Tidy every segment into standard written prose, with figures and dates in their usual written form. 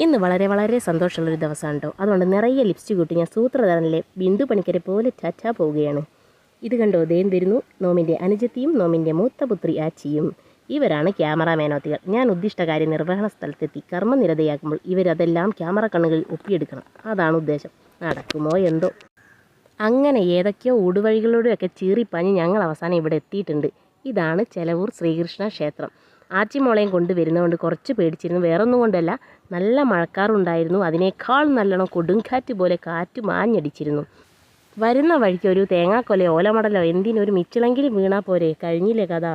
ഇന്ന് വളരെ വളരെ സന്തോഷമുള്ളൊരു ദിവസമാണ് കേട്ടോ. അതുകൊണ്ട് നിറയെ ലിപ്സ്റ്റിക് കൂട്ടി ഞാൻ സൂത്രധാരനിലെ ബിന്ദു പണിക്കരെ പോലെ ചാച്ചാ പോവുകയാണ്. ഇത് കണ്ടോ, ദേൻ വരുന്നു നോമിൻ്റെ അനുജത്തിയും നോമിൻ്റെ മൂത്ത പുത്രി ആച്ചിയും. ഇവരാണ് ക്യാമറാമാനോത്തികൾ. ഞാൻ ഉദ്ദിഷ്ട കാര്യ നിർവഹണ സ്ഥലത്തെത്തി കർമ്മനിരതയാക്കുമ്പോൾ ഇവരതെല്ലാം ക്യാമറ കണ്ണുകളിൽ ഒപ്പിയെടുക്കണം. അതാണ് ഉദ്ദേശം. നടക്കുമോ എന്തോ. അങ്ങനെ ഏതൊക്കെയോ ഊടുവഴികളിലൂടെയൊക്കെ ചീറിപ്പാഞ്ഞ് ഞങ്ങൾ അവസാനം ഇവിടെ എത്തിയിട്ടുണ്ട്. ഇതാണ് ചെലവൂർ ശ്രീകൃഷ്ണ ക്ഷേത്രം. ആച്ചിമോളയും കൊണ്ടുവരുന്നതുകൊണ്ട് കുറച്ച് പേടിച്ചിരുന്നു. വേറൊന്നും കൊണ്ടല്ല, നല്ല മഴക്കാറുണ്ടായിരുന്നു. അതിനേക്കാൾ നല്ലോണം കൊടുങ്കാറ്റ് പോലെ കാറ്റ് മാഞ്ഞടിച്ചിരുന്നു. വരുന്ന വഴിക്ക് ഒരു തേങ്ങാക്കൊലയോ ഓലമടലോ എന്തിനൊരു മിച്ചിലെങ്കിലും വീണാൽ പോരെ, കഴിഞ്ഞില്ലേ കഥ.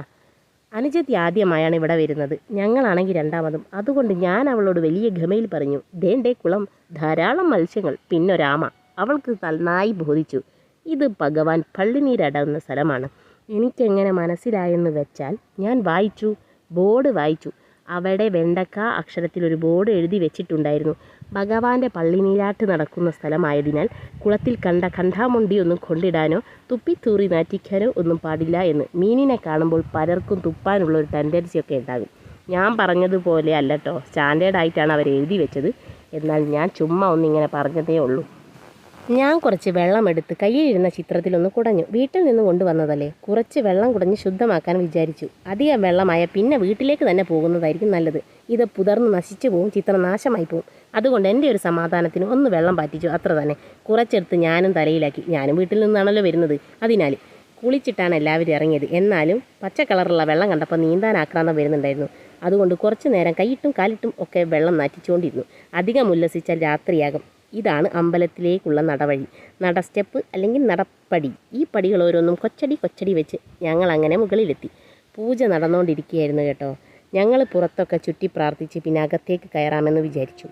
അനുജത്തി ആദ്യമായാണ് ഇവിടെ വരുന്നത്, ഞങ്ങളാണെങ്കിൽ രണ്ടാമതും. അതുകൊണ്ട് ഞാൻ അവളോട് വലിയ ഗമയിൽ പറഞ്ഞു, ദേണ്ടേ കുളം, ധാരാളം മത്സ്യങ്ങൾ, പിന്നൊരാമ. അവൾക്ക് നന്നായി ബോധിച്ചു, ഇത് ഭഗവാൻ പള്ളിനീരടങ്ങുന്ന സ്ഥലമാണ്. എനിക്കെങ്ങനെ മനസ്സിലായെന്ന് വെച്ചാൽ ഞാൻ ബോർഡ് വായിച്ചു. അവിടെ വെണ്ടക്ക അക്ഷരത്തിലൊരു ബോർഡ് എഴുതി വെച്ചിട്ടുണ്ടായിരുന്നു. ഭഗവാന്റെ പള്ളിനീരാട്ട് നടക്കുന്ന സ്ഥലമായതിനാൽ കുളത്തിൽ കണ്ട കണ്ടാമുണ്ടിയൊന്നും കൊണ്ടിടാനോ തുപ്പിത്തൂറി നാറ്റിക്കാനോ ഒന്നും പാടില്ല എന്ന്. മീനിനെ കാണുമ്പോൾ പലർക്കും തുപ്പാനുള്ള ഒരു ടെൻഡൻസിയൊക്കെ ഉണ്ടാകും. ഞാൻ പറഞ്ഞതുപോലെ അല്ല കേട്ടോ, സ്റ്റാൻഡേർഡായിട്ടാണ് അവർ എഴുതി വെച്ചത്. എന്നാൽ ഞാൻ ചുമ്മാ ഒന്നിങ്ങനെ പറഞ്ഞതേ ഉള്ളൂ. ഞാൻ കുറച്ച് വെള്ളമെടുത്ത് കയ്യിലിരുന്ന ചിത്രത്തിലൊന്ന് കുടഞ്ഞു. വീട്ടിൽ നിന്ന് കൊണ്ടുവന്നതല്ലേ, കുറച്ച് വെള്ളം കുടഞ്ഞ് ശുദ്ധമാക്കാൻ വിചാരിച്ചു. അധികം വെള്ളമായ പിന്നെ വീട്ടിലേക്ക് തന്നെ പോകുന്നതായിരിക്കും നല്ലത്. ഇത് പുതർന്ന് നശിച്ചു പോവും, ചിത്രം നാശമായി പോവും. അതുകൊണ്ട് എൻ്റെ ഒരു സമാധാനത്തിന് ഒന്ന് വെള്ളം പാറ്റിച്ചു, അത്ര തന്നെ. കുറച്ചെടുത്ത് ഞാനും തലയിലാക്കി. ഞാനും വീട്ടിൽ നിന്നാണല്ലോ വരുന്നത്, അതിനാൽ കുളിച്ചിട്ടാണ് എല്ലാവരും ഇറങ്ങിയത്. എന്നാലും പച്ച കളറുള്ള വെള്ളം കണ്ടപ്പോൾ നീന്താൻ ആക്രാന്തം വരുന്നുണ്ടായിരുന്നു. അതുകൊണ്ട് കുറച്ച് നേരം കൈയിട്ടും കാലിട്ടും ഒക്കെ വെള്ളം നാറ്റിച്ചുകൊണ്ടിരുന്നു. അധികം ഉല്ലസിച്ചാൽ രാത്രിയാകും. ഇതാണ് അമ്പലത്തിലേക്കുള്ള നടവഴി, നട സ്റ്റെപ്പ് അല്ലെങ്കിൽ നടപ്പടി. ഈ പടികൾ ഓരോന്നും കൊച്ചടി വെച്ച് ഞങ്ങൾ അങ്ങനെ മുകളിലെത്തി. പൂജ നടന്നുകൊണ്ടിരിക്കുകയായിരുന്നു കേട്ടോ. ഞങ്ങൾ പുറത്തൊക്കെ ചുറ്റി പ്രാർത്ഥിച്ച് പിന്നെ അകത്തേക്ക് കയറാമെന്ന് വിചാരിച്ചു.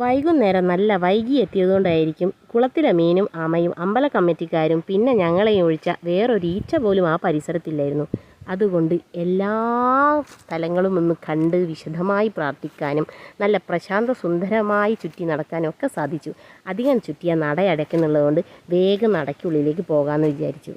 വൈകുന്നേരം നല്ല വൈകി എത്തിയതുകൊണ്ടായിരിക്കും കുളത്തിലെ മീനും ആമയും അമ്പല കമ്മിറ്റിക്കാരും പിന്നെ ഞങ്ങളെയും ഒഴിച്ച വേറൊരു ഈച്ച പോലും ആ പരിസരത്തില്ലായിരുന്നു. അതുകൊണ്ട് എല്ലാ സ്ഥലങ്ങളും ഒന്ന് കണ്ട് വിശദമായി പ്രാർത്ഥിക്കാനും നല്ല പ്രശാന്ത സുന്ദരമായി ചുറ്റി നടക്കാനും ഒക്കെ സാധിച്ചു. അധികം ചുറ്റിയ നടയടയ്ക്കുന്നുള്ളതുകൊണ്ട് വേഗം നടയ്ക്കുള്ളിലേക്ക് പോകാമെന്ന് വിചാരിച്ചു.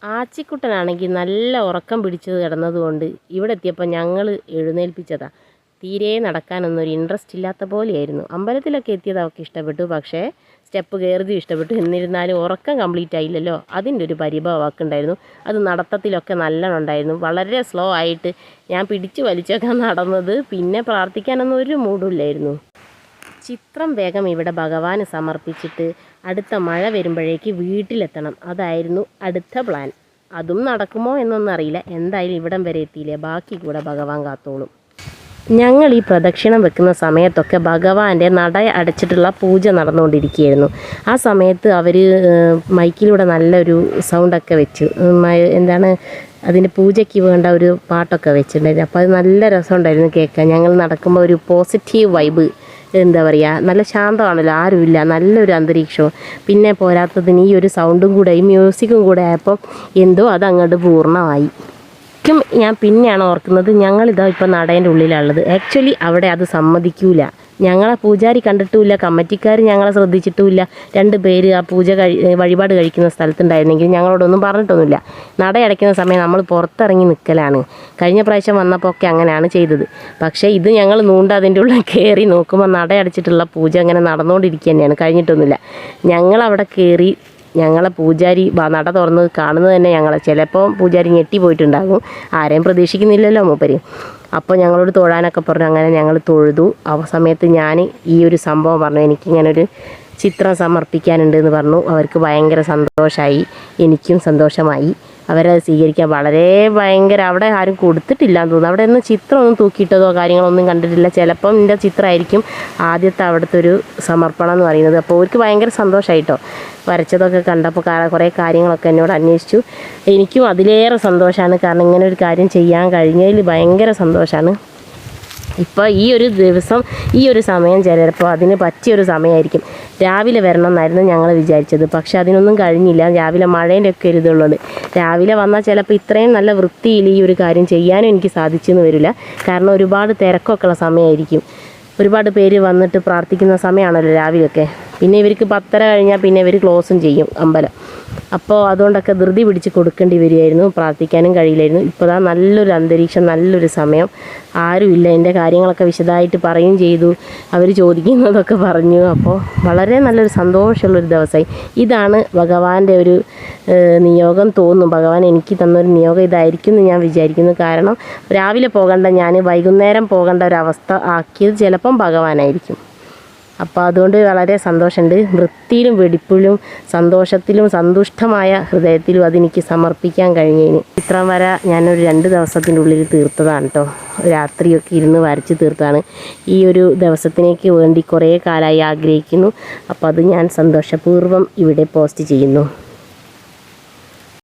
ആച്ചിക്കുട്ടനാണെങ്കിൽ നല്ല ഉറക്കം പിടിച്ചത് കിടന്നതുകൊണ്ട് ഇവിടെ എത്തിയപ്പോൾ ഞങ്ങൾ എഴുന്നേൽപ്പിച്ചതാണ്. തീരെ നടക്കാനൊന്നും ഒരു ഇൻട്രസ്റ്റ് ഇല്ലാത്ത പോലെയായിരുന്നു. അമ്പലത്തിലൊക്കെ എത്തിയത് അവർക്ക് ഇഷ്ടപ്പെട്ടു, പക്ഷേ സ്റ്റെപ്പ് കയറിയതും ഇഷ്ടപ്പെട്ടു. എന്നിരുന്നാലും ഉറക്കം കംപ്ലീറ്റ് ആയില്ലല്ലോ, അതിൻ്റെ ഒരു പരിഭവം വാക്കുണ്ടായിരുന്നു. അത് നടത്തത്തിലൊക്കെ നല്ലോണം ഉണ്ടായിരുന്നു. വളരെ സ്ലോ ആയിട്ട് ഞാൻ പിടിച്ചു വലിച്ചൊക്കെ നടന്നത്. പിന്നെ പ്രാർത്ഥിക്കാനൊന്നും ഒരു മൂഡില്ലായിരുന്നു. ചിത്രം വേഗം ഇവിടെ ഭഗവാന് സമർപ്പിച്ചിട്ട് അടുത്ത മഴ വരുമ്പോഴേക്ക് വീട്ടിലെത്തണം. അതായിരുന്നു അടുത്ത പ്ലാൻ. അതും നടക്കുമോ എന്നൊന്നും അറിയില്ല. എന്തായാലും ഇവിടം വരെ എത്തിയില്ലേ, ബാക്കി കൂടെ ഭഗവാൻ കാത്തോളും. ഞങ്ങൾ ഈ പ്രദക്ഷിണം വെക്കുന്ന സമയത്തൊക്കെ ഭഗവാന്റെ നട അടച്ചിട്ടുള്ള പൂജ നടന്നുകൊണ്ടിരിക്കുകയായിരുന്നു. ആ സമയത്ത് അവർ മൈക്കിലൂടെ നല്ലൊരു സൗണ്ടൊക്കെ വെച്ചു, എന്താണ് അതിൻ്റെ പൂജയ്ക്ക് വേണ്ട ഒരു പാട്ടൊക്കെ വെച്ചിട്ടുണ്ടായിരുന്നു. അപ്പോൾ അത് നല്ല രസമുണ്ടായിരുന്നു കേൾക്കാൻ. ഞങ്ങൾ നടക്കുമ്പോൾ ഒരു പോസിറ്റീവ് വൈബ്, എന്താ പറയുക, നല്ല ശാന്തമാണല്ലോ, ആരുമില്ല, നല്ലൊരു അന്തരീക്ഷവും. പിന്നെ പോരാത്തതിന് ഈ ഒരു സൗണ്ടും കൂടെ ഈ മ്യൂസിക്കും കൂടെ ആയപ്പോൾ എന്തോ അത് അങ്ങോട്ട് പൂർണ്ണമായി. ഞാൻ പിന്നെയാണ് ഓർക്കുന്നത്, ഞങ്ങളിതാ ഇപ്പോൾ നടേൻ്റെ ഉള്ളിലുള്ളത്. ആക്ച്വലി അവിടെ അത് സമ്മതിക്കൂല. ഞങ്ങളെ പൂജാരി കണ്ടിട്ടുമില്ല, കമ്മിറ്റിക്കാർ ഞങ്ങളെ ശ്രദ്ധിച്ചിട്ടുമില്ല. 2 പേര് ആ വഴിപാട് കഴിക്കുന്ന സ്ഥലത്തുണ്ടായിരുന്നെങ്കിൽ ഞങ്ങളോടൊന്നും പറഞ്ഞിട്ടൊന്നുമില്ല. നടയടയ്ക്കുന്ന സമയം നമ്മൾ പുറത്തിറങ്ങി നിൽക്കലാണ്. കഴിഞ്ഞ പ്രാവശ്യം വന്നപ്പോൾ ഒക്കെ അങ്ങനെയാണ് ചെയ്തത്. പക്ഷേ ഇത് ഞങ്ങൾ അതിൻ്റെ ഉള്ളിൽ കയറി നോക്കുമ്പോൾ നടയടച്ചിട്ടുള്ള പൂജ അങ്ങനെ നടന്നുകൊണ്ടിരിക്കുക തന്നെയാണ്, കഴിഞ്ഞിട്ടൊന്നുമില്ല. ഞങ്ങളവിടെ കയറി ഞങ്ങളെ പൂജാരി നട തുറന്ന് കാണുന്നത് തന്നെ ചിലപ്പോൾ പൂജാരി ഞെട്ടി പോയിട്ടുണ്ടാകും. ആരെയും പ്രതീക്ഷിക്കുന്നില്ലല്ലോ മൂപ്പര്. അപ്പോൾ ഞങ്ങളോട് തൊഴാനൊക്കെ പറഞ്ഞു. അങ്ങനെ ഞങ്ങൾ തൊഴുതു. ആ സമയത്ത് ഞാൻ ഈ ഒരു സംഭവം പറഞ്ഞു, എനിക്കിങ്ങനൊരു ചിത്രം സമർപ്പിക്കാനുണ്ട് എന്ന് പറഞ്ഞു. അവർക്ക് ഭയങ്കര സന്തോഷമായി, എനിക്കും സന്തോഷമായി. അവരത് സ്വീകരിക്കാൻ ഭയങ്കര അവിടെ ആരും കൊടുത്തിട്ടില്ലാന്ന് തോന്നുന്നു. അവിടെ ഒന്നും ചിത്രമൊന്നും തൂക്കിയിട്ടതോ കാര്യങ്ങളൊന്നും കണ്ടിട്ടില്ല. ചിലപ്പം എൻ്റെ ചിത്രമായിരിക്കും ആദ്യത്തെ അവിടുത്തെ ഒരു സമർപ്പണം എന്ന് പറയുന്നത്. അപ്പോൾ അവർക്ക് ഭയങ്കര സന്തോഷമായിട്ടോ. വരച്ചതൊക്കെ കണ്ടപ്പോൾ കുറേ കാര്യങ്ങളൊക്കെ എന്നോട് അന്വേഷിച്ചു. എനിക്കും അതിലേറെ സന്തോഷമാണ്, കാരണം ഇങ്ങനെ ഒരു കാര്യം ചെയ്യാൻ കഴിഞ്ഞതിൽ ഭയങ്കര സന്തോഷമാണ്. ഇപ്പോൾ ഈ ഒരു ദിവസം ഈ ഒരു സമയം ചിലപ്പോൾ അതിന് പറ്റിയൊരു സമയമായിരിക്കും. രാവിലെ വരണം എന്നായിരുന്നു ഞങ്ങൾ വിചാരിച്ചത്, പക്ഷെ അതിനൊന്നും കഴിഞ്ഞില്ല. രാവിലെ മഴേൻ്റെ ഒക്കെ ഒരു ഇതുള്ളത്. രാവിലെ വന്നാൽ ചിലപ്പോൾ ഇത്രയും നല്ല വൃത്തിയിൽ ഈ ഒരു കാര്യം ചെയ്യാനും എനിക്ക് സാധിച്ചെന്ന് വരില്ല. കാരണം ഒരുപാട് തിരക്കൊക്കെ ഉള്ള സമയമായിരിക്കും. ഒരുപാട് പേര് വന്നിട്ട് പ്രാർത്ഥിക്കുന്ന സമയമാണല്ലോ രാവിലെയൊക്കെ. പിന്നെ ഇവർക്ക് 10:30 കഴിഞ്ഞാൽ പിന്നെ ഇവർ ക്ലോസും ചെയ്യും അമ്പലം. അപ്പോൾ അതുകൊണ്ടൊക്കെ ധൃതി പിടിച്ച് കൊടുക്കേണ്ടി വരികയായിരുന്നു, പ്രാർത്ഥിക്കാനും കഴിയില്ലായിരുന്നു. ഇപ്പോൾ നല്ലൊരു അന്തരീക്ഷം, നല്ലൊരു സമയം, ആരുമില്ല. എൻ്റെ കാര്യങ്ങളൊക്കെ വിശദമായിട്ട് പറയുകയും ചെയ്തു, അവർ ചോദിക്കുന്നതൊക്കെ പറഞ്ഞു. അപ്പോൾ വളരെ നല്ലൊരു സന്തോഷമുള്ളൊരു ദിവസമായി. ഇതാണ് ഭഗവാന്റെ ഒരു നിയോഗം തോന്നും. ഭഗവാൻ എനിക്ക് തന്നൊരു നിയോഗം ഇതായിരിക്കും എന്ന് ഞാൻ വിചാരിക്കുന്നു. കാരണം രാവിലെ പോകേണ്ട ഞാൻ വൈകുന്നേരം പോകേണ്ട ഒരവസ്ഥ ആക്കിയത് ചിലപ്പം ഭഗവാനായിരിക്കും. അപ്പോൾ അതുകൊണ്ട് വളരെ സന്തോഷമുണ്ട്. വൃത്തിയിലും വെടിപ്പിലും സന്തോഷത്തിലും സന്തുഷ്ടമായ ഹൃദയത്തിലും അതെനിക്ക് സമർപ്പിക്കാൻ കഴിഞ്ഞതിന്. ചിത്രം വര ഞാനൊരു 2 ദിവസത്തിൻ്റെ ഉള്ളിൽ തീർത്തതാണ് കേട്ടോ. രാത്രിയൊക്കെ ഇരുന്ന് വരച്ച് തീർത്തതാണ്. ഈ ഒരു ദിവസത്തിനേക്ക് വേണ്ടി കുറേ കാലമായി ആഗ്രഹിക്കുന്നു. അപ്പോൾ അത് ഞാൻ സന്തോഷപൂർവ്വം ഇവിടെ പോസ്റ്റ് ചെയ്യുന്നു.